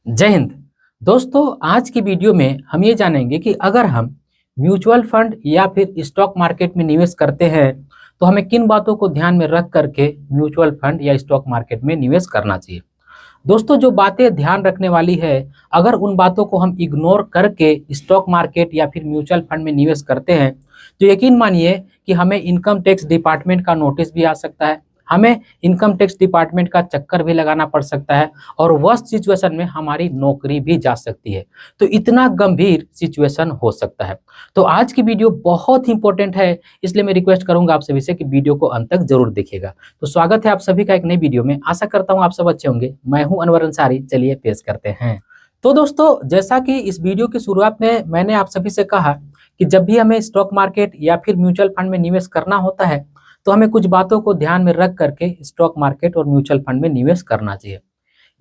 जय हिंद। दोस्तों, आज की वीडियो में हम ये जानेंगे कि अगर हम म्यूचुअल फंड या फिर स्टॉक मार्केट में निवेश करते हैं तो हमें किन बातों को ध्यान में रख करके म्यूचुअल फंड या स्टॉक मार्केट में निवेश करना चाहिए। दोस्तों, जो बातें ध्यान रखने वाली है, अगर उन बातों को हम इग्नोर करके स्टॉक मार्केट या फिर म्यूचुअल फंड में निवेश करते हैं तो यकीन मानिए कि हमें इनकम टैक्स डिपार्टमेंट का नोटिस भी आ सकता है, हमें इनकम टैक्स डिपार्टमेंट का चक्कर भी लगाना पड़ सकता है और वर्स्ट सिचुएशन में हमारी नौकरी भी जा सकती है। तो इतना गंभीर सिचुएशन हो सकता है। तो आज की वीडियो बहुत ही इंपॉर्टेंट है, इसलिए मैं रिक्वेस्ट करूंगा आप सभी से कि वीडियो को अंत तक जरूर देखिएगा। तो स्वागत है आप सभी का एक नई वीडियो में। आशा करता हूं आप सब अच्छे होंगे। मैं हूं अनवर अंसारी। चलिए पेश करते हैं। तो दोस्तों, जैसा कि इस वीडियो की शुरुआत में मैंने आप सभी से कहा कि जब भी हमें स्टॉक मार्केट या फिर म्यूचुअल फंड में निवेश करना होता है तो हमें कुछ बातों को ध्यान में रख करके स्टॉक मार्केट और म्यूचुअल फंड में निवेश करना चाहिए।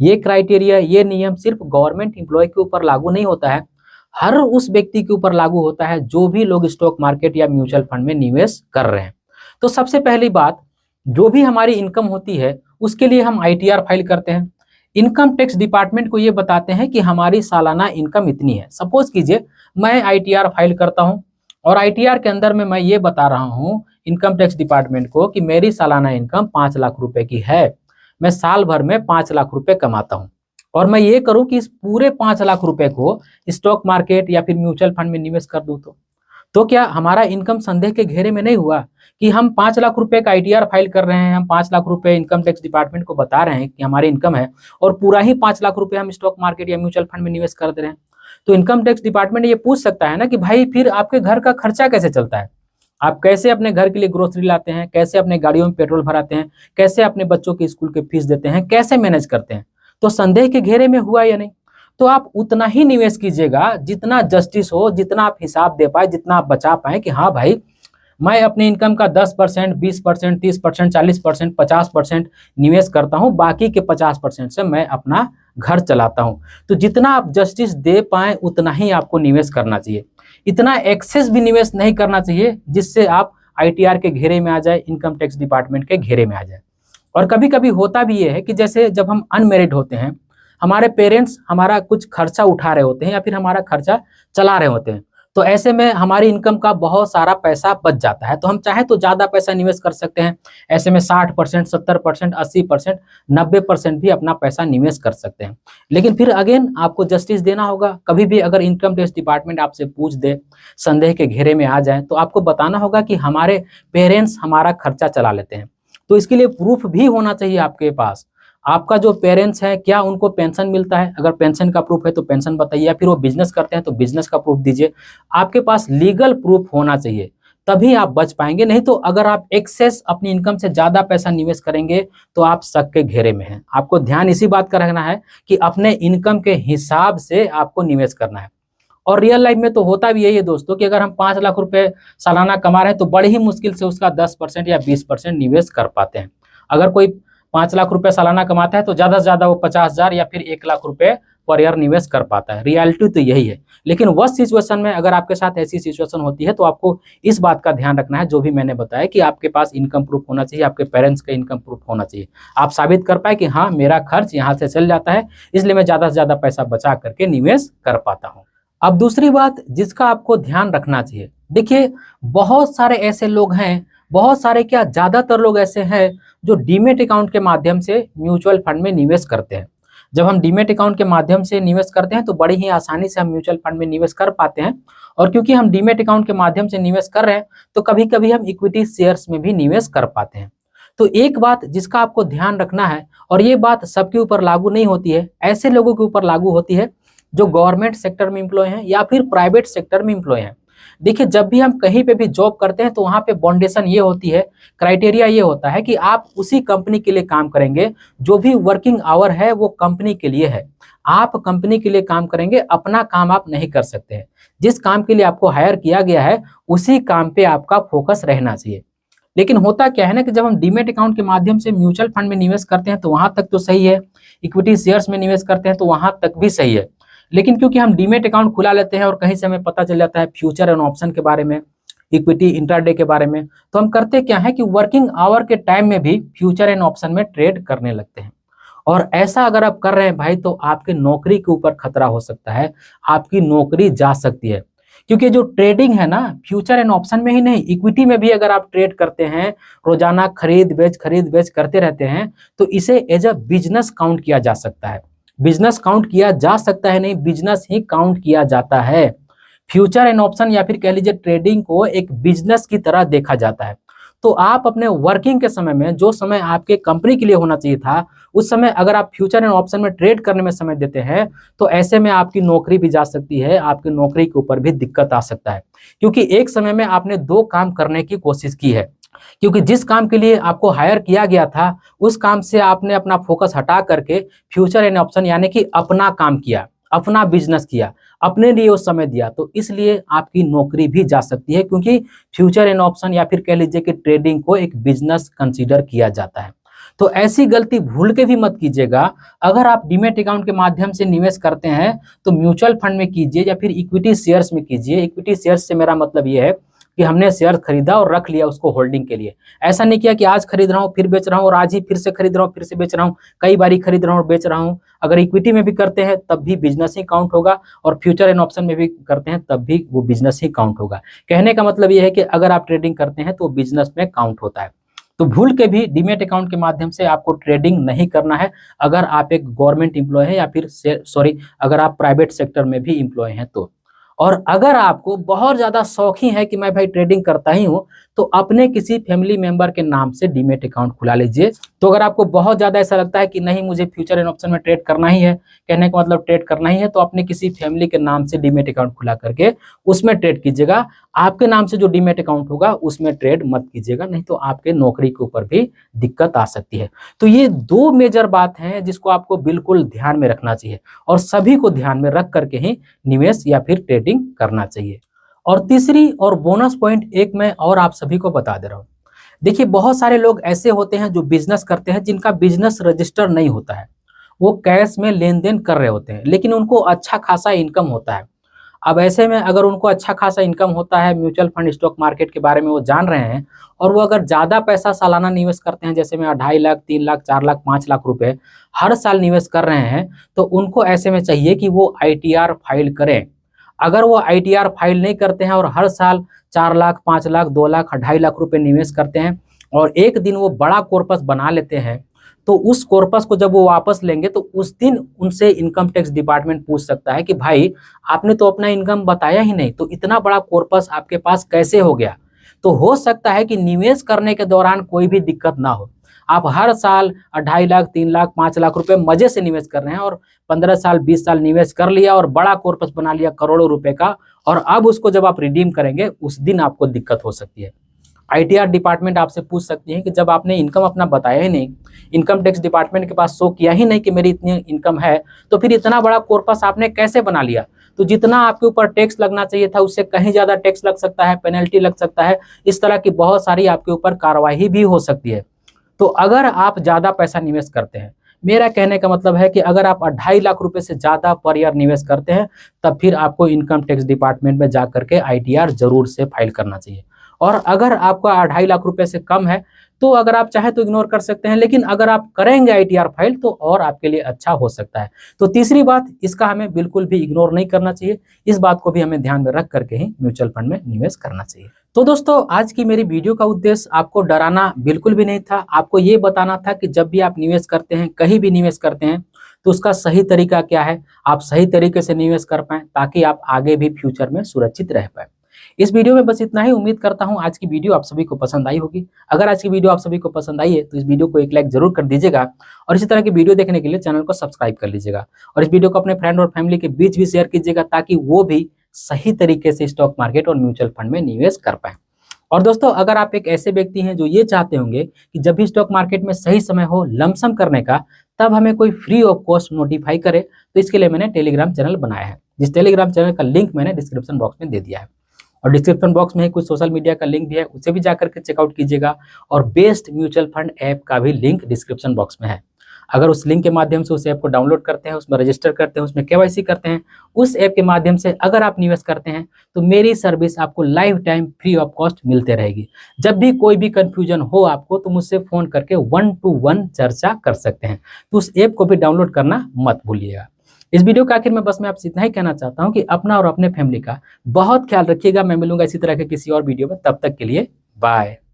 ये क्राइटेरिया, ये नियम सिर्फ गवर्नमेंट एम्प्लॉय के ऊपर लागू नहीं होता है, हर उस व्यक्ति के ऊपर लागू होता है जो भी लोग स्टॉक मार्केट या म्यूचुअल फंड में निवेश कर रहे हैं। तो सबसे पहली बात, जो भी हमारी इनकम होती है उसके लिए हम आईटीआर फाइल करते हैं। इनकम टैक्स डिपार्टमेंट को ये बताते हैं कि हमारी सालाना इनकम इतनी है। सपोज कीजिए मैं आईटीआर फाइल करता हूँ और आईटीआर के अंदर में मैं ये बता रहा हूँ इनकम टैक्स डिपार्टमेंट को कि मेरी सालाना इनकम 5 लाख रुपए की है, मैं साल भर में 5 लाख रुपए कमाता हूँ और मैं ये करूँ कि इस पूरे 5 लाख रुपए को स्टॉक मार्केट या फिर म्यूचुअल फंड में निवेश कर दूँ तो क्या हमारा इनकम संदेह के घेरे में नहीं हुआ कि हम 5 लाख रुपए का आईटीआर फाइल कर रहे हैं, हम 5 लाख रुपए इनकम टैक्स डिपार्टमेंट को बता रहे हैं कि हमारी इनकम है और पूरा ही 5 लाख रुपए हम स्टॉक मार्केट या म्यूचुअल फंड में निवेश कर दे रहे हैं। तो इनकम टैक्स डिपार्टमेंट ये पूछ सकता है ना कि भाई फिर आपके घर का खर्चा कैसे चलता है, आप कैसे अपने घर के लिए ग्रोसरी लाते हैं, कैसे अपने गाड़ियों में पेट्रोल भराते हैं, कैसे अपने बच्चों के स्कूल के फीस देते हैं, कैसे मैनेज करते हैं। तो संदेह के घेरे में हुआ या नहीं। तो आप उतना ही निवेश कीजिएगा जितना जस्टिस हो, जितना आप हिसाब दे पाए, जितना आप बचा पाए कि हाँ भाई मैं अपनी इनकम का 10%, 20%, 30%, 40%, 50% निवेश करता हूं, बाकी के 50% से मैं अपना घर चलाता हूं। तो जितना आप जस्टिस दे पाए उतना ही आपको निवेश करना चाहिए। इतना एक्सेस भी निवेश नहीं करना चाहिए जिससे आप आईटीआर के घेरे में आ जाए, इनकम टैक्स डिपार्टमेंट के घेरे में आ जाए। और कभी कभी होता भी ये है कि जैसे जब हम अनमेरिड होते हैं, हमारे पेरेंट्स हमारा कुछ खर्चा उठा रहे होते हैं या फिर हमारा खर्चा चला रहे होते हैं, तो ऐसे में हमारी इनकम का बहुत सारा पैसा बच जाता है। तो हम चाहे तो ज्यादा पैसा निवेश कर सकते हैं। ऐसे में 60%, 70%, 80%, 90% भी अपना पैसा निवेश कर सकते हैं। लेकिन फिर अगेन आपको जस्टिस देना होगा। कभी भी अगर इनकम टैक्स डिपार्टमेंट आपसे पूछ दे, संदेह के घेरे में आ जाए, तो आपको बताना होगा कि हमारे पेरेंट्स हमारा खर्चा चला लेते हैं। तो इसके लिए प्रूफ भी होना चाहिए आपके पास। आपका जो पेरेंट्स है, क्या उनको पेंशन मिलता है? अगर पेंशन का प्रूफ है तो पेंशन बताइए, या फिर वो बिजनेस करते हैं तो बिजनेस का प्रूफ दीजिए। आपके पास लीगल प्रूफ होना चाहिए, तभी आप बच पाएंगे। नहीं तो अगर आप एक्सेस अपनी इनकम से ज्यादा पैसा निवेश करेंगे तो आप शक के घेरे में हैं। आपको ध्यान इसी बात का रखना है कि अपने इनकम के हिसाब से आपको निवेश करना है। और रियल लाइफ में तो होता भी यही है दोस्तों कि अगर हम 5 लाख रुपए सालाना कमा रहे हैं तो बड़ी ही मुश्किल से उसका 10% या 20% निवेश कर पाते हैं। अगर कोई 5 लाख रुपए सालाना कमाता है तो ज्यादा से ज्यादा वो 50,000 या फिर 1 लाख रुपए पर ईयर निवेश कर पाता है। रियलिटी तो यही है। लेकिन वह सिचुएशन में अगर आपके साथ ऐसी सिचुएशन होती है तो आपको इस बात का ध्यान रखना है, जो भी मैंने बताया, कि आपके पास इनकम प्रूफ होना चाहिए, आपके पेरेंट्स का इनकम प्रूफ होना चाहिए। आप साबित कर पाए कि हाँ मेरा खर्च यहाँ से चल जाता है, इसलिए मैं ज्यादा से ज्यादा पैसा बचा करके निवेश कर पाता हूँ। अब दूसरी बात जिसका आपको ध्यान रखना चाहिए, देखिए बहुत सारे ऐसे लोग हैं, बहुत सारे क्या ज्यादातर लोग ऐसे हैं जो डीमेट अकाउंट के माध्यम से म्यूचुअल फंड में निवेश करते हैं। जब हम डीमेट अकाउंट के माध्यम से निवेश करते हैं तो बड़ी ही आसानी से हम म्यूचुअल फंड में निवेश कर पाते हैं। और क्योंकि हम डीमेट अकाउंट के माध्यम से निवेश कर रहे हैं तो कभी कभी हम इक्विटी शेयर्स में भी निवेश कर पाते हैं। तो एक बात जिसका आपको ध्यान रखना है, और ये बात सबके ऊपर लागू नहीं होती है, ऐसे लोगों के ऊपर लागू होती है जो गवर्नमेंट सेक्टर में एम्प्लॉय हैं या फिर प्राइवेट सेक्टर में एम्प्लॉय हैं। देखिए जब भी हम कहीं पे भी जॉब करते हैं तो वहां पे बाउंडेशन ये होती है, क्राइटेरिया ये होता है कि आप उसी कंपनी के लिए काम करेंगे, जो भी वर्किंग आवर है वो कंपनी के लिए है। आप कंपनी के लिए काम करेंगे, अपना काम आप नहीं कर सकते हैं। जिस काम के लिए आपको हायर किया गया है उसी काम पे आपका फोकस रहना चाहिए। लेकिन होता क्या है ना कि जब हम डीमेट अकाउंट के माध्यम से म्यूचुअल फंड में निवेश करते हैं तो वहां तक तो सही है, इक्विटी शेयर्स में निवेश करते हैं तो वहां तक भी सही है। लेकिन क्योंकि हम डीमेट अकाउंट खुला लेते हैं और कहीं से हमें पता चल जाता है फ्यूचर एंड ऑप्शन के बारे में, इक्विटी इंट्राडे के बारे में, तो हम करते क्या है कि वर्किंग आवर के टाइम में भी फ्यूचर एंड ऑप्शन में ट्रेड करने लगते हैं। और ऐसा अगर आप कर रहे हैं भाई, तो आपके नौकरी के ऊपर खतरा हो सकता है, आपकी नौकरी जा सकती है। क्योंकि जो ट्रेडिंग है ना, फ्यूचर एंड ऑप्शन में ही नहीं, इक्विटी में भी अगर आप ट्रेड करते हैं, रोजाना खरीद बेच करते रहते हैं, तो इसे एज अ बिजनेस काउंट किया जा सकता है। बिजनेस काउंट किया जा सकता है नहीं, बिजनेस ही काउंट किया जाता है। फ्यूचर एंड ऑप्शन या फिर कह लीजिए ट्रेडिंग को एक बिजनेस की तरह देखा जाता है। तो आप अपने वर्किंग के समय में, जो समय आपके कंपनी के लिए होना चाहिए था, उस समय अगर आप फ्यूचर एंड ऑप्शन में ट्रेड करने में समय देते हैं, तो ऐसे में आपकी नौकरी भी जा सकती है, आपकी नौकरी के ऊपर भी दिक्कत आ सकता है। क्योंकि एक समय में आपने दो काम करने की कोशिश की है, क्योंकि जिस काम के लिए आपको हायर किया गया था, उस काम से आपने अपना फोकस हटा करके फ्यूचर एंड ऑप्शन यानी कि अपना काम किया, अपना बिजनेस किया, अपने लिए वो समय दिया, तो इसलिए आपकी नौकरी भी जा सकती है। क्योंकि फ्यूचर एंड ऑप्शन या फिर कह लीजिए कि ट्रेडिंग को एक बिजनेस कंसीडर किया जाता है। तो ऐसी गलती भूल के भी मत कीजिएगा। अगर आप डीमैट अकाउंट के माध्यम से निवेश करते हैं, तो म्यूचुअल फंड में कीजिए या फिर इक्विटी शेयर्स में कीजिए। इक्विटी शेयर्स से मेरा मतलब ये है कि हमने शेयर खरीदा और रख लिया उसको होल्डिंग के लिए। ऐसा नहीं किया कि आज खरीद रहा हूँ फिर बेच रहा हूँ, और आज ही फिर से खरीद रहा हूँ फिर से बेच रहा हूँ, कई बारी खरीद रहा हूँ और बेच रहा हूँ। अगर इक्विटी में भी करते हैं तब भी बिजनेस ही काउंट होगा, और फ्यूचर एंड ऑप्शन में भी करते हैं तब भी वो बिजनेस ही काउंट होगा। कहने का मतलब ये है कि अगर आप ट्रेडिंग करते हैं तो बिजनेस में काउंट होता है। तो भूल के भी डीमैट अकाउंट के माध्यम से आपको ट्रेडिंग नहीं करना है, अगर आप एक गवर्नमेंट एम्प्लॉय है या फिर अगर आप प्राइवेट सेक्टर में भी एम्प्लॉय हैं तो। और अगर आपको बहुत ज्यादा शौकीन है कि मैं भाई ट्रेडिंग करता ही हूं, तो अपने किसी फैमिली मेंबर के नाम से डीमैट अकाउंट खुला लीजिए। तो अगर आपको बहुत ज्यादा ऐसा लगता है कि नहीं मुझे फ्यूचर एंड ऑप्शन में ट्रेड करना ही है, कहने का मतलब ट्रेड करना ही है, तो अपने किसी फैमिली के नाम से डीमैट अकाउंट खुला करके उसमें ट्रेड कीजिएगा। आपके नाम से जो डीमैट अकाउंट होगा उसमें ट्रेड मत कीजिएगा, नहीं तो आपके नौकरी के ऊपर भी दिक्कत आ सकती है। तो ये दो मेजर बात हैं जिसको आपको बिल्कुल ध्यान में रखना चाहिए, और सभी को ध्यान में रख करके ही निवेश या फिर ट्रेडिंग करना चाहिए। और तीसरी और बोनस पॉइंट एक मैं और आप सभी को बता दे रहा हूं। देखिए, बहुत सारे लोग ऐसे होते हैं जो बिजनेस करते हैं, जिनका बिजनेस रजिस्टर नहीं होता है, वो कैश में लेन देन कर रहे होते हैं, लेकिन उनको अच्छा खासा इनकम होता है। अब ऐसे में अगर उनको अच्छा खासा इनकम होता है, म्यूचुअल फंड स्टॉक मार्केट के बारे में वो जान रहे हैं, और वो अगर ज़्यादा पैसा सालाना निवेश करते हैं, जैसे में 2.5 लाख 3 लाख 4 लाख 5 लाख रुपए हर साल निवेश कर रहे हैं, तो उनको ऐसे में चाहिए कि वो ITR फाइल करें। अगर वो ITR फाइल नहीं करते हैं और हर साल 4 लाख 5 लाख 2 लाख 2.5 लाख रुपए निवेश करते हैं, और एक दिन वो बड़ा कॉर्पस बना लेते हैं, तो उस कॉर्पस को जब वो वापस लेंगे, तो उस दिन उनसे इनकम टैक्स डिपार्टमेंट पूछ सकता है कि भाई आपने तो अपना इनकम बताया ही नहीं, तो इतना बड़ा कॉर्पस आपके पास कैसे हो गया। तो हो सकता है कि निवेश करने के दौरान कोई भी दिक्कत ना हो, आप हर साल 2.5 लाख 3 लाख 5 लाख रुपए मजे से निवेश कर रहे हैं, और 15 साल 20 साल निवेश कर लिया और बड़ा कॉर्पस बना लिया करोड़ों रुपए का, और अब उसको जब आप रिडीम करेंगे उस दिन आपको दिक्कत हो सकती है। ITR डिपार्टमेंट आपसे पूछ सकती है कि जब आपने इनकम अपना बताया ही नहीं, इनकम टैक्स डिपार्टमेंट के पास शो किया ही नहीं कि मेरी इतनी इनकम है, तो फिर इतना बड़ा कॉर्पस आपने कैसे बना लिया। तो जितना आपके ऊपर टैक्स लगना चाहिए था उससे कहीं ज्यादा टैक्स लग सकता है, पेनल्टी लग सकता है, इस तरह की बहुत सारी आपके ऊपर कार्रवाई भी हो सकती है। तो अगर आप ज्यादा पैसा निवेश करते हैं, मेरा कहने का मतलब है कि अगर आप 2.5 लाख रुपए से ज्यादा पर ईयर निवेश करते हैं, तब फिर आपको इनकम टैक्स डिपार्टमेंट में जाकर के ITR जरूर से फाइल करना चाहिए। और अगर आपका 2.5 लाख रुपए से कम है, तो अगर आप चाहे तो इग्नोर कर सकते हैं, लेकिन अगर आप करेंगे ITR फाइल तो और आपके लिए अच्छा हो सकता है। तो तीसरी बात, इसका हमें बिल्कुल भी इग्नोर नहीं करना चाहिए, इस बात को भी हमें ध्यान में रख करके ही म्यूचुअल फंड में निवेश करना चाहिए। तो दोस्तों, आज की मेरी वीडियो का उद्देश्य आपको डराना बिल्कुल भी नहीं था, आपको ये बताना था कि जब भी आप निवेश करते हैं, कहीं भी निवेश करते हैं, तो उसका सही तरीका क्या है, आप सही तरीके से निवेश कर पाएं, ताकि आप आगे भी फ्यूचर में सुरक्षित रह पाएं। इस वीडियो में बस इतना ही। उम्मीद करता हूं आज की वीडियो आप सभी को पसंद आई होगी। अगर आज की वीडियो आप सभी को पसंद आई है तो इस वीडियो को एक लाइक जरूर कर दीजिएगा, और इसी तरह की वीडियो देखने के लिए चैनल को सब्सक्राइब कर लीजिएगा, और इस वीडियो को अपने फ्रेंड और फैमिली के बीच भी शेयर कीजिएगा, ताकि वो भी सही तरीके से स्टॉक मार्केट और म्यूचुअल फंड में निवेश कर पाए। और दोस्तों, अगर आप एक ऐसे व्यक्ति हैं जो ये चाहते होंगे कि जब भी स्टॉक मार्केट में सही समय हो लमसम करने का, तब हमें कोई फ्री ऑफ कॉस्ट नोटिफाई करे, तो इसके लिए मैंने टेलीग्राम चैनल बनाया है, जिस टेलीग्राम चैनल का लिंक मैंने डिस्क्रिप्शन बॉक्स में दे दिया है, और डिस्क्रिप्शन बॉक्स में ही कुछ सोशल मीडिया का लिंक भी है, उसे भी जाकर के चेकआउट कीजिएगा, और बेस्ट म्यूचुअल फंड ऐप का भी लिंक डिस्क्रिप्शन बॉक्स में है। अगर उस लिंक के माध्यम से उस ऐप को डाउनलोड करते हैं, उसमें रजिस्टर करते हैं, उसमें केवाईसी करते हैं, उस ऐप के माध्यम से अगर आप निवेश करते हैं तो मेरी सर्विस आपको life time free of cost मिलते रहेगी। जब भी कोई भी कंफ्यूजन हो आपको तो मुझसे फ़ोन करके 1 to 1 चर्चा कर सकते हैं। तो उस ऐप को भी डाउनलोड करना मत भूलिएगा। इस वीडियो के आखिर में बस मैं आपसे इतना ही कहना चाहता हूँ कि अपना और अपने फैमिली का बहुत ख्याल रखिएगा। मैं मिलूंगा इसी तरह के किसी और वीडियो में, तब तक के लिए बाय।